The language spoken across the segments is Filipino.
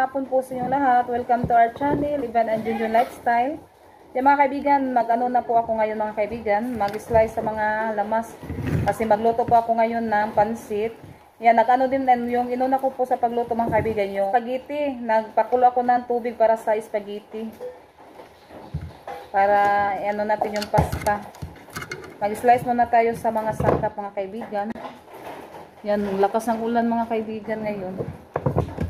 hapon po sa inyo lahat. Welcome to our channel, Ivan and Junjun Lifestyle. Yung mga kaibigan, mag-ano na po ako ngayon mga kaibigan. Mag-slice sa mga lamas. Kasi magluto po ako ngayon ng pansit. Yan, nag-ano din yung inuna ko po sa pagluto mga kaibigan. Yung spaghetti. Nagpakulo ako ng tubig para sa spaghetti. Para ano natin yung pasta. Mag-slice muna tayo sa mga sangkap mga kaibigan. Yan, lakas ng ulan mga kaibigan ngayon.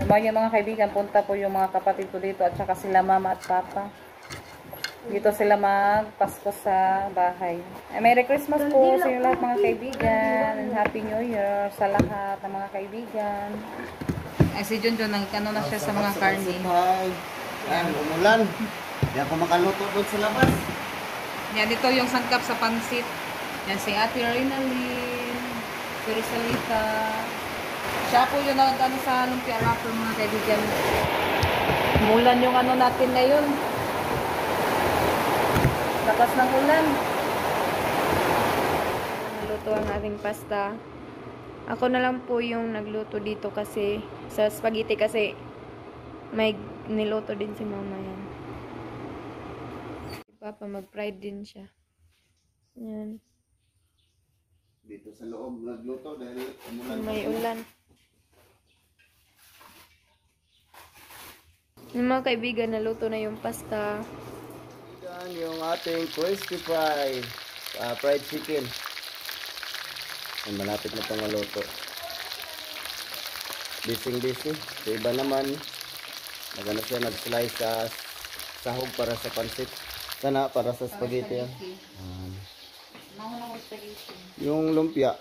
Yung mga kaibigan, punta po yung mga kapatid ko dito at saka sila mama at papa. Dito sila magpasko sa bahay. Merry Christmas po sa inyo lahat mga kaibigan. And Happy New Year sa lahat ng mga kaibigan. Ay si Junjun, nagkano na siya sa mga karne. Yan, umulan. Hindi ako makaluto doon sa labas. Yan, dito yung sangkap sa pansit. Yan si Ate Rinalyn. Pero Salita. Siya po yung nag-ano sa lumpia wrapper mga kaibigan. Mulan yung ano natin ngayon. Lakas ng ulan. Naluto ang ating pasta. Ako na lang po yung nagluto dito kasi sa spaghetti kasi may niluto din si mama yan. Si Papa mag-fried din siya. Yan. Dito sa loob nagluto dahil umulan. May ulan. Yung mga kaibigan, naluto na yung pasta. Yan yung ating crispy fried chicken. Ay, malapit na pang maluto. Busy. Sa iba naman, nagano siya nag-slice sa sahog para sa pansit. Sana para sa spaghetti. Yung lumpia.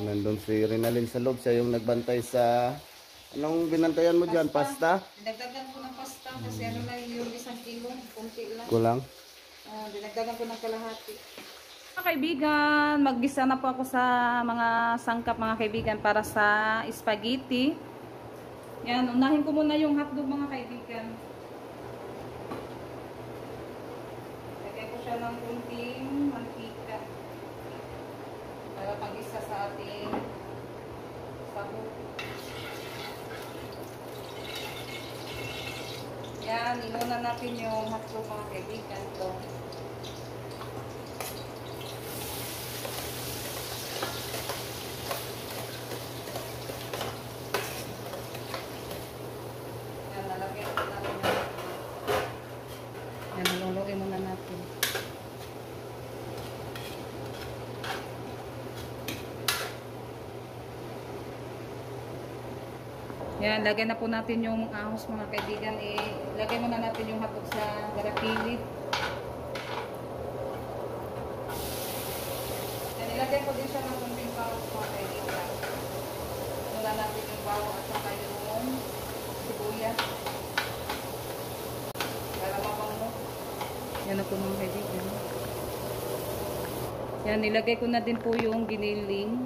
Nandun si Rinalyn sa loob. Siya yung nagbantay sa... Anong binantayan mo dyan? Pasta? Dinagdagan ko ng pasta kasi ano lang yung 1 kilo. Kunti lang. Kulang? Dinagdagan ko ng kalahati. Mga kaibigan, maggisa na po ako sa mga sangkap mga kaibigan para sa spaghetti. Yan, unahin ko muna yung hotdog mga kaibigan. Lagay ko siya ng kunting mantika para pag-isa sa ating sahog. Yan, inuna natin yung hotdog mga kaibigan to. Yan, nalagyan ko natin yung yan, naluluin muna natin. Yan, lagyan na po natin yung ahos mga kaibigan. Lagay muna natin yung hotdog sa garapili. Yan, ilagay ko din siya ng kunting bawang mga kaibigan. Mula natin yung bawang at saka yung sibuyas. Para mabango. Yan na po mga kaibigan. Yan, nilagay ko na din po yung giniling.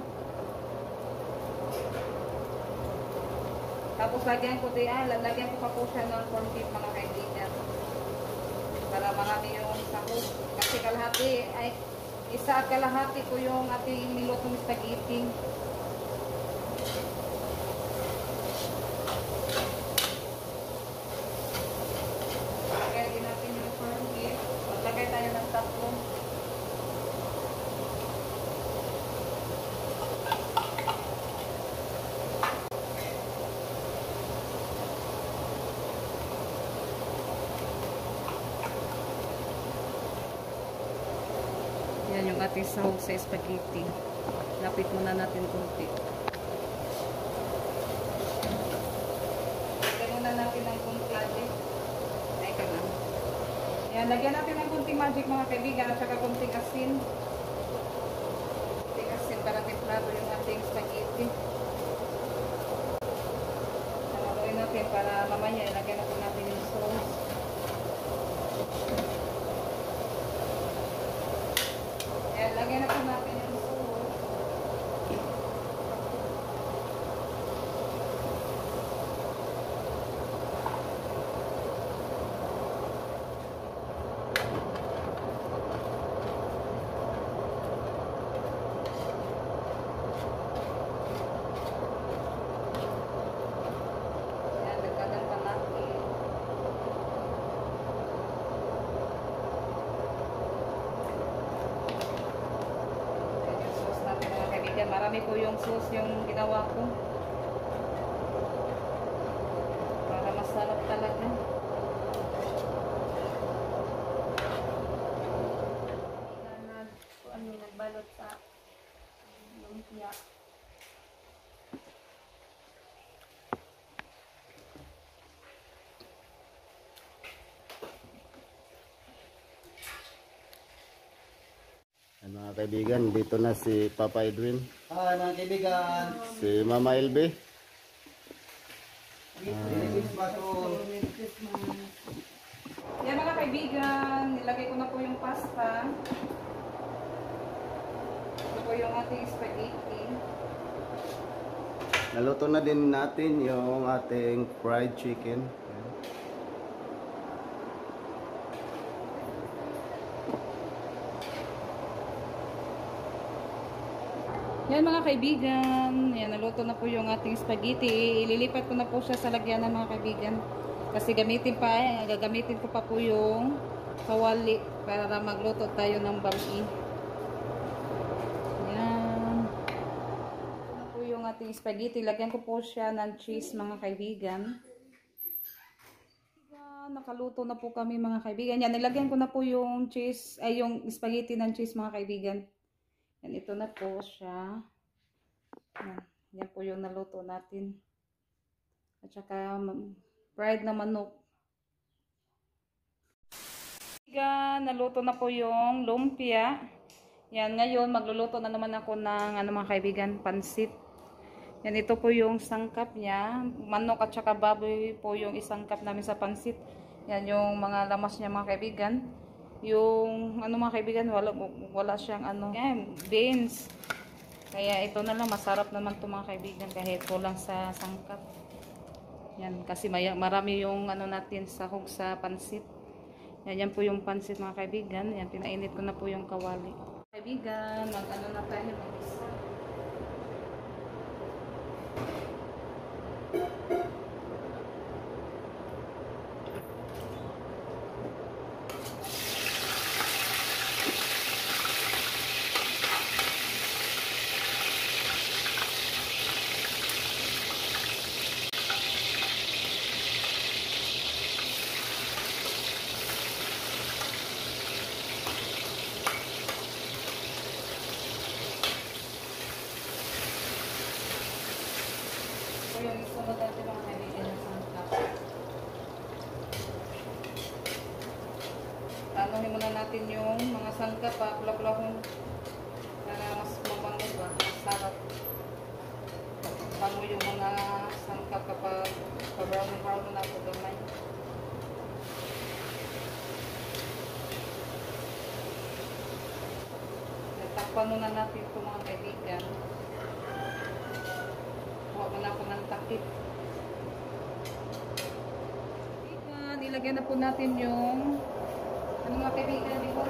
Tapos lagyan ko pa po siya ng corn beef mga kaibigan. Para marami yung sahog. Kasi isa at kalahati ko yung ating nilutong spaghetti. Lagyan din natin yung corn beef. Maglagay tayo ng tatlo. Yan yung ating sahog sa spaghetti. Lapit muna natin kunti. Lagyan muna natin ng kunti magic. Ay ka lang. Yan, lagyan natin ng kunting magic mga kaibigan at saka kunting asin. Kunting asin para templado yung ating spaghetti. Namaluin natin para mamaya ilagyan natin yung sauce. Lagyan na po natin yung sauce. marami po yung sauce yung ginawa ko. Para masarap talaga. Nagbalot sa lumpia. Mga kaibigan, dito na si Papa Edwin. Hi mga kaibigan. Si Mama Elbe. Yan mga kaibigan, nilagay ko na po yung pasta. Ito po yung ating spaghetti. Naluto na din natin yung ating fried chicken. Yan mga kaibigan, yan naluto na po yung ating spaghetti. Ililipat ko na po siya sa lagyanan mga kaibigan. Kasi gagamitin ko pa po yung kawali para magluto tayo ng bami. Yan. Ito na po yung ating spaghetti. Lagyan ko po siya ng cheese mga kaibigan. Nakaluto na po kami mga kaibigan. Yan, nilagyan ko na po yung cheese, ay yung spaghetti ng cheese mga kaibigan. Yan, ito na po siya. Yan po yung naluto natin. At saka fried na manok. Naluto na po yung lumpia. Yan, ngayon magluluto na naman ako ng mga kaibigan, pansit. Yan, ito po yung sangkap niya. Manok at saka baboy po yung isangkap namin sa pansit. Yan yung mga lamas niya mga kaibigan. Yung mga kaibigan, wala siyang yan, beans. Kaya ito na lang, masarap naman ito mga kaibigan kahit kulang sa sangkap. Yan, kasi marami yung natin sahog sa pansit. Yan po yung pansit mga kaibigan. Yan, pinainit ko na po yung kawali. Kaibigan, na tayo, mag-isa. So yung isunod natin mga kaibigan ng sangkap. Tanuhin muna natin yung mga sangkap pula-pulahon para mas mabango ba, masarap. Bango yung mga sangkap kapag pa-brown na ako gamay. Takpan muna natin ito mga kaibigan. Huwag mo na po ng takip. Nilagyan na po natin yung mga kaibigan dito.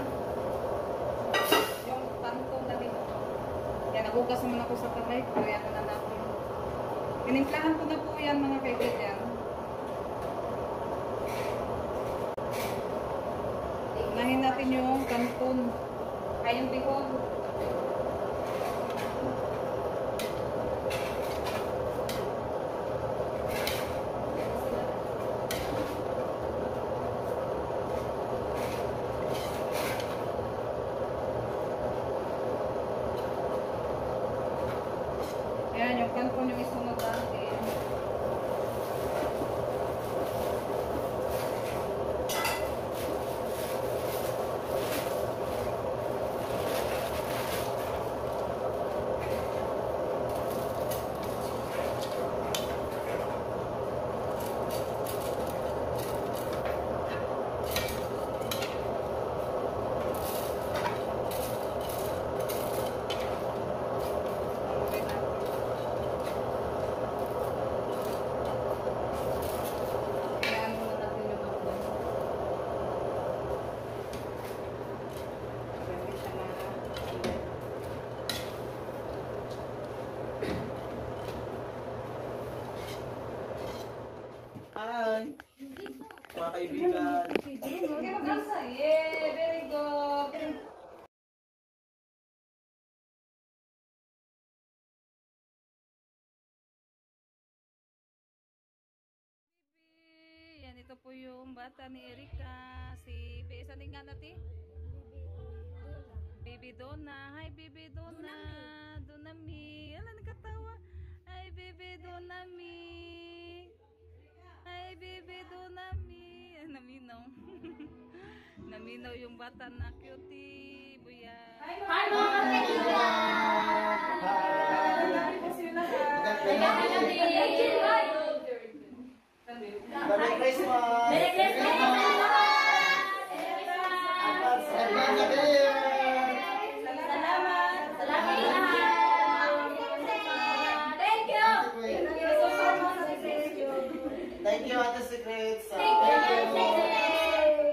Yung tantong na dito. Yan, nagugas naman ako sa kamay. Kaya ko na natin. Pinimplahan ko na po yan mga kaibigan. Unahin natin yung kanton. Ay, yung bihon. Ayan, yung kanton yung isunod natin. Ayan, muna natin yung kanton. Pwede siya na. Hi mga kaibigan. Okay, mag-asa. Yeah, very good. ito po yung bata ni Erika. Si Besa din nga natin. Baby Donna. Hi, Baby Donna. Donami. Ala, nagkatawa. Hi, Baby Donami. Hi, Baby Donami. Naminaw. Naminaw yung bata na cutie. Buya. Hi, mga Merry Christmas! Merry Christmas! Thank you, Ate Secret, sa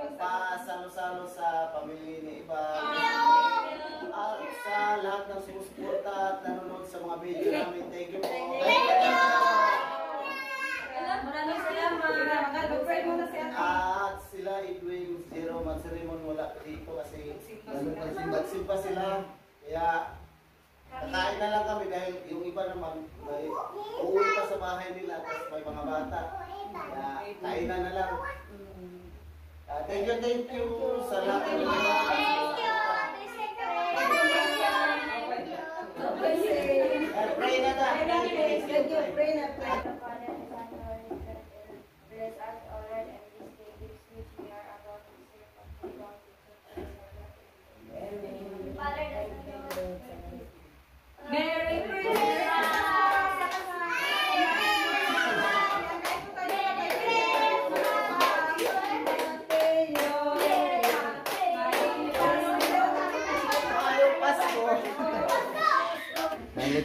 pagpasalo-salo sa pamilya ni Iba. At sa lahat ng sumusuporta at nanonood sa mga video namin. Thank you po. Maraming salamat. At sila Edwin, Jerome at si Raymond wala dito kasi nagsimba sila. Kaya kakain na lang kami dahil yung iba naman may uuwi pa sa bahay nila tapos may mga bata. Kaya kainan na lang. Thank you sa lahat ng mga pray na ta. Pray na. Bless us, O Lord, and this day gives which we are about to receive from the Lord. Father, Merry Christmas!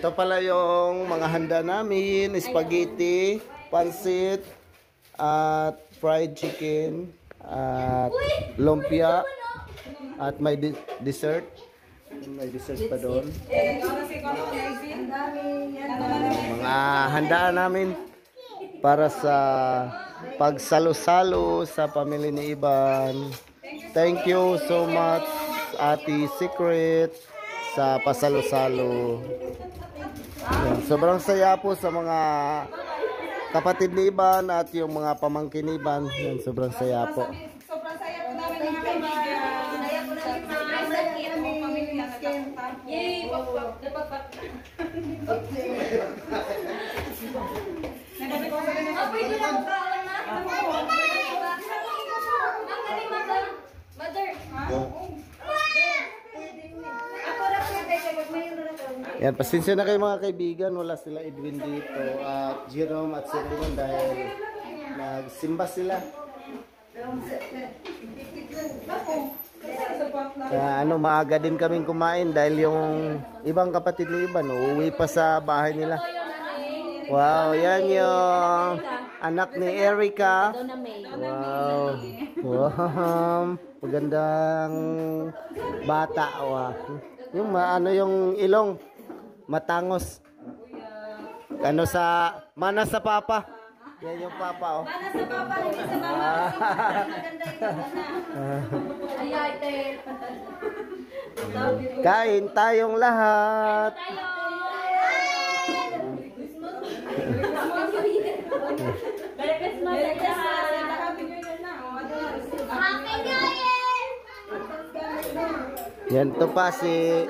Ito pala yung mga handa namin, spaghetti, pansit, at fried chicken, at lumpia, at may dessert. May dessert pa doon. Mga handaan namin para sa pagsalo-salo sa pamilya ni Iban. Thank you so much, Ate Secret, sa pasalo-salo. Yan, sobrang saya po sa mga kapatid ni Iban at yung mga pamangkin ni Iban. Yan, sobrang saya po. Sobrang saya po namin mga kaibigan. Saya po namin mga pamilya na yay! Pagpag! Apoy ko lang kaon na. Mother! Yan, pasensya na kayo mga kaibigan. Wala sila Edwin dito at Jerome at si Raymond dahil nagsimba sila. Kaya maaga din kaming kumain dahil yung ibang kapatid ni Iban uuwi pa sa bahay nila. Wow, yan yung anak ni Erika. Wow. Wow. Magandang bata. Wow. Yung yung ilong matangos. Mana sa papa. Yan yung papa, oh. Mana sa papa, hindi sa mama. Maganda ito. Kain tayong lahat. Merry Christmas! Merry Christmas! Happy New Year na! Happy New Year! Yan to pa si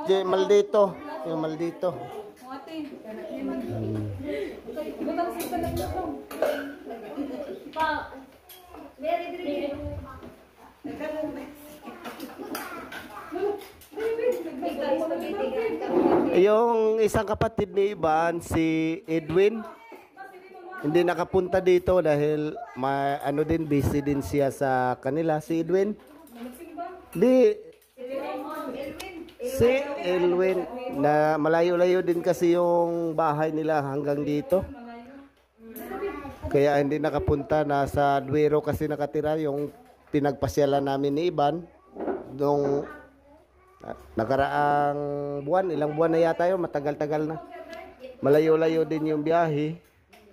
Maldito. Yung Maldito. Ate. Butang sa lang ito. Pa. Very. Yung isang kapatid ni Iban, si Edwin, hindi nakapunta dito dahil busy din siya sa kanila. Si Edwin? Di. Si Elwin, na malayo-layo din kasi yung bahay nila hanggang dito. Kaya hindi nakapunta. Nasa Duero kasi nakatira yung pinagpasyalan namin ni Iban. Nung nakaraang buwan, ilang buwan na yata yun, matagal-tagal na. Malayo-layo din yung biyahe.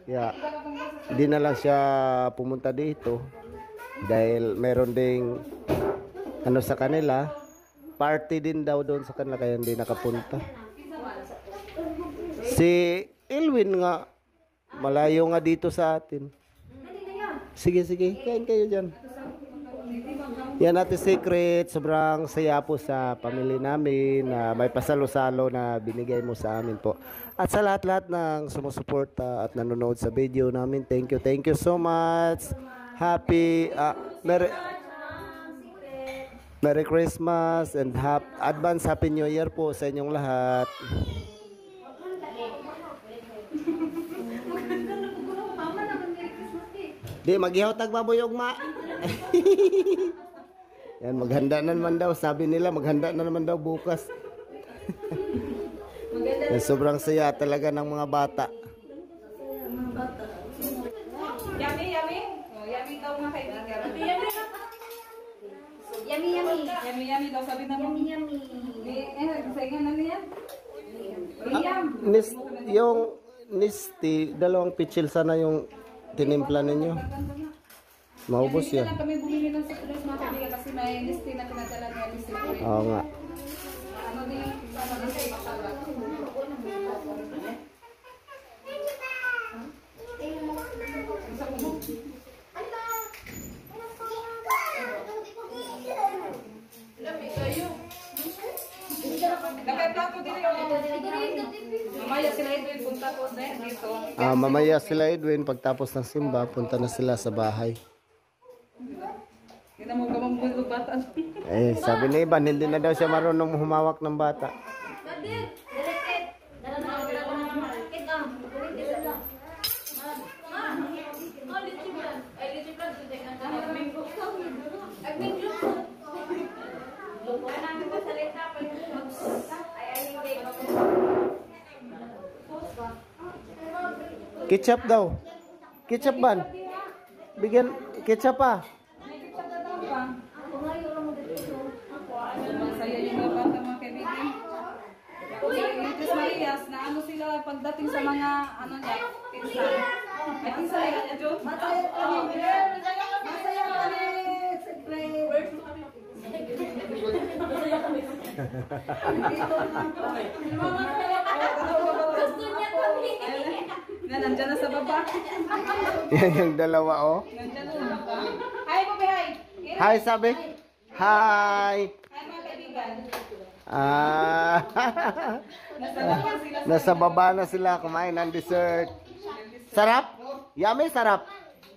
Kaya hindi na lang siya pumunta dito dahil meron ding sa kanila, party din daw doon sa kanila kaya hindi nakapunta. Si Elwin nga Malayo nga dito sa atin. Sige, sige. Kain kayo dyan. Yan Ate Secret. Sobrang saya po sa pamilya namin na may pasalo-salo na binigay mo sa amin po. At sa lahat-lahat ng sumusuporta at nanonood sa video namin. Thank you so much. Happy Merry Christmas and advance Happy New Year po sa inyong lahat. Di, maghihaw tagbabuyog ma. Yan, maghanda na naman daw. Sabi nila, maghanda na naman daw bukas. Yan, sobrang saya talaga ng mga bata. Yummy, yummy. Oh, yummy daw mga kaibigan. Yummy, yummy. Yummy, yummy daw sabi na mo. Yummy, yummy. Saingan na niya. William. Yung Nisti, dalawang pitchil sana yung tinimpla ninyo. Maubos Hindi yan. na kami bumili ng surprise mga kaibigan kasi may listi na pinadala niya ni Secret. Oo nga. Ano din, sama na sa masarap. Kapay plato din yung mamaya sila Edwin punta po dito. Mamaya sila Edwin, pagtapos ng simba, punta na sila sa bahay. Hindi na mo kamang bata. Sabi ni Iban, hindi na daw siya marunong humawak ng bata. Ketchup daw. Ketchup ban. Bigyan ketchup pa. Masaya yung mga bata mga kaibigan. Yung Diyos Marias, na ano sila pagdating sa mga ano niya, pinsan. Ay, pinsan niya, John? Masaya kami. Masaya kami. Gusto niya kami. Nandyan na sa baba. Yan yung dalawa, oh. Nandyan na sa baba. Hi, Bobby, hi. Hi, sabi. Hi. Hi, mga kaibigan. Nasa baba sila. Nasa baba na sila kumain ng dessert. Sarap? Yummy, sarap.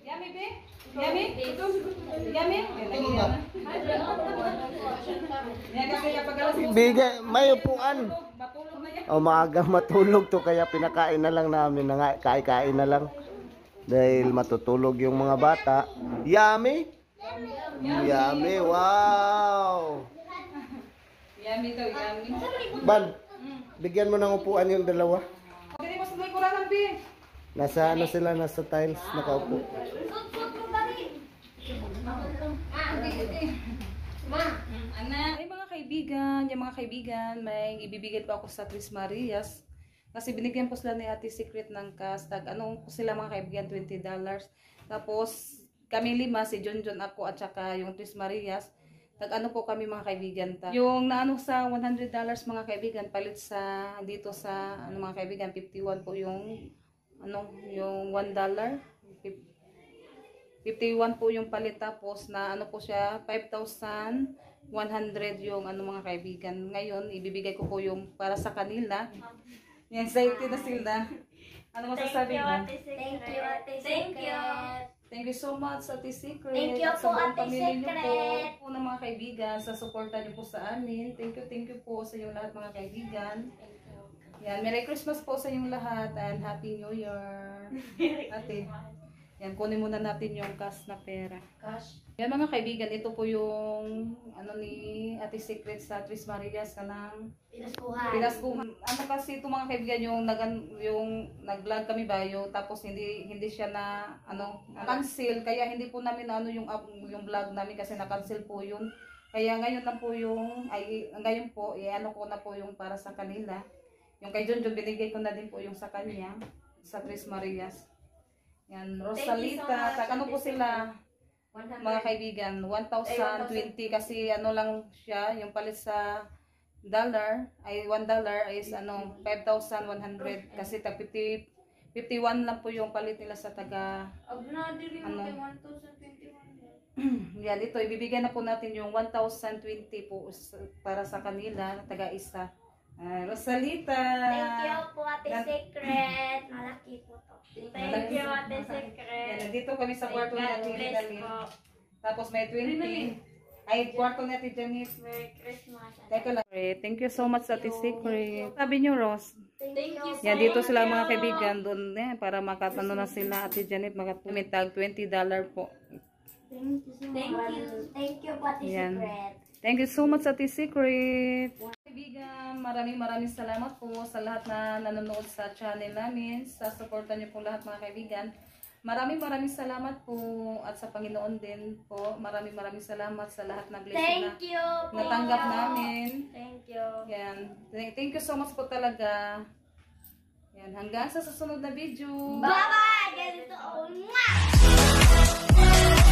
Yummy, be? Yummy? Yummy? Yan kasi kapag alas Bigay, may upuan. matulog na yan. O maaga matulog to kaya pinakain na lang namin. Kain na lang. Dahil matutulog yung mga bata. Yummy? Yummy, wow. Yummy daw, yummy. Ban, bigyan mo ng upuan yung dalawa. Hindi mo sa may kuranan, be. Nasa ano sila, nasa tiles, nakaupo. Ay mga kaibigan, yung mga kaibigan, may ibibigay pa ako sa Tris Marias. Kasi binigyan po sila ni Ate Secret ng cash. Ano po sila mga kaibigan, $20. Tapos kami 5, si John ako at saka yung Tris Marias. Ano po kami mga kaibigan. Yung naano sa $100 mga kaibigan, palit sa dito sa ano mga kaibigan, 51 po yung ano, yung $1. 51 po yung palit, tapos na ano po siya 5,100 yung ano mga kaibigan. Ngayon ibibigay ko po yung para sa kanila. Yan, excited na sila. Ano masasabi mo? Thank you, Ate Secret. Thank you so much Ate Secret. Thank you At sa po, buong Ate pamilya niyo Secret. po ng mga kaibigan sa suporta niyo po sa amin. Thank you po sa inyong lahat mga kaibigan. Yan, Merry Christmas po sa inyong lahat and Happy New Year. Ate. Yan, kunin muna natin yung cash na pera. Gosh. Yan mga kaibigan, ito po yung ano ni Ate Secret sa Tris Marias kanang Pinaskuhan. Ano kasi ito mga kaibigan yung nag-vlog kami bayo tapos hindi siya na cancel, kaya hindi po namin ano yung vlog namin kasi na-cancel po yun. Kaya ngayon na po ngayon po ano ko na po yung para sa kanila. Yung kay John binigay ko na din po yung sa kanya sa Tris Marias. Yan, Rosalita, sa ano po sila, mga kaibigan, 1,020 kasi ano lang siya, yung palit sa $1 is ano, 5,100 kasi tag 50 51 lang po yung palit nila sa taga Abna, dili Ano? mo kay 1021. yan, ito, ibibigay na po natin yung 1,020 po para sa kanila, taga-isa. Rosalita! Thank you po, Ate Secret. Malaki po to. Thank you, Ate Yan, Secret. nandito kami sa kwarto ni God Ate bless Dalin. po. Tapos may 20. Ay, kwarto ni Ate Janice. Merry Christmas. Teka lang. Thank you so much, Ate Secret. Sabi niyo, Ross. Thank you. Yan, dito sila mga kaibigan doon para makatano na sila Ate Janet, magatumitag $20 po. Thank you. Thank you po, Ate Yan. Secret. Thank you so much, Ate Secret. Kaibigan, maraming salamat po sa lahat na nanonood sa channel namin. Sa suporta niyo po lahat mga kaibigan. Maraming salamat po at sa Panginoon din po. Maraming salamat sa lahat na blessing Thank you po. natanggap namin. Thank you. Yan. Thank you so much po talaga. Yan. Hanggang sa susunod na video. Bye-bye! Ganito. Mwah!